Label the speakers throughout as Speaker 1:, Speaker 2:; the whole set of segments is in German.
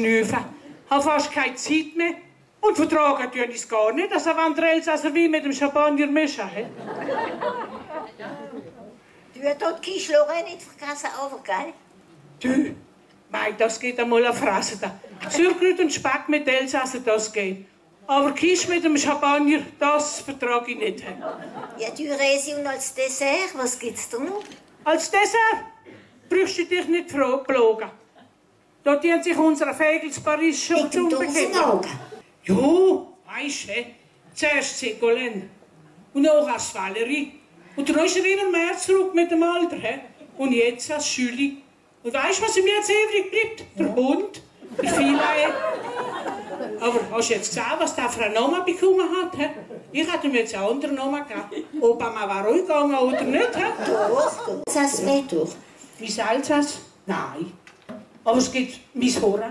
Speaker 1: schnüffeln. Habe fast keine Zeit mehr. Und vertragen tue ich es gar nicht, dass ein Elsässer Wein mit dem Champagner mischen.
Speaker 2: Du hast dort die Kischlore nicht vergessen, aber, gell?
Speaker 1: Du, mei, das geht einmal auf Fresse da. Sauerkraut und Speck mit Elsässer, das geht. Aber Kisch mit dem Champagner, das vertrage ich nicht.
Speaker 2: Ja, du Resi, und als Dessert, was gibt's da noch?
Speaker 1: Als Dessert brauchst du dich nicht plagen. Da tun sich unsere Fägel zu Paris schon
Speaker 2: mit dem Dosenaugen.
Speaker 1: Ja, weisst du, zuerst Ségolène und nachher das Valerie. Und dann ist er immer mehr zurück mit dem Alter. Und jetzt das Schüli. Und weisst du, was ihm jetzt übrig bleibt? Der Hund, der Filet. Aber hast du jetzt gesehen, was der für einen Namen bekommen hat? Ich hätte ihm jetzt einen anderen Namen gegeben. Ob er mal ruhig gegangen oder nicht.
Speaker 2: Doch, das hast du durch.
Speaker 1: Mein Elsass? Nein. Aber es gibt mein Horror.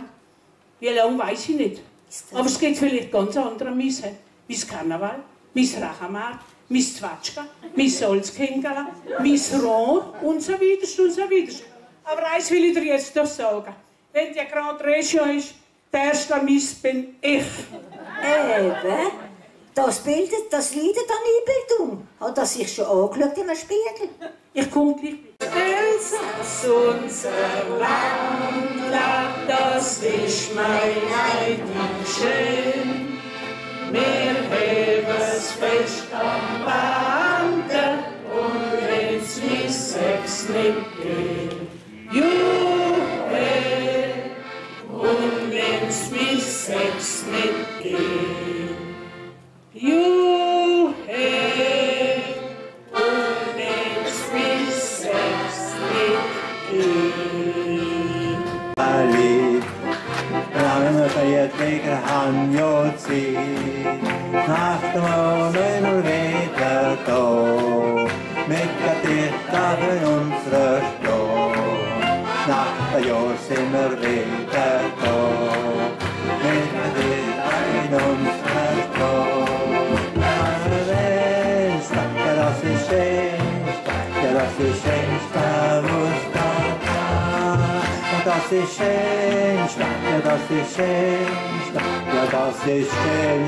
Speaker 1: Wie lange weiss ich nicht. Aber es gibt vielleicht ganz andere Misse. Mein Karneval, mein Rachamar, mein Zwatschka, mein Salzkingala, mein Rohr und so weiter und so weiter. Aber eins will ich dir jetzt doch sagen. Wenn die Grande Region ist, der erste Miss bin ich.
Speaker 2: Eben. Das leidet an Einbildung. Hat er sich schon angeschaut im Spiegel?
Speaker 1: Ich komme gleich. Elsass, unser Land, das ist mein Heimat schön. Wir haben es fest am Bande und wenn's mir Sex nicht geht. Juhe, und wenn's mir Sex nicht geht. Juhe, und wenn's mir Sex nicht geht.
Speaker 3: Ali, lange Feierträger haben ja Zeit, nach dem Morgen nur wieder da, mit der Tischtafeln unserer Stunde. Nach der Jahr sind wir wieder da, mit der Tischtafeln unserer Stunde. Ja, das ist schön, ja, das ist schön, das ist schön, ja, das ist schön, ja, das ist schön,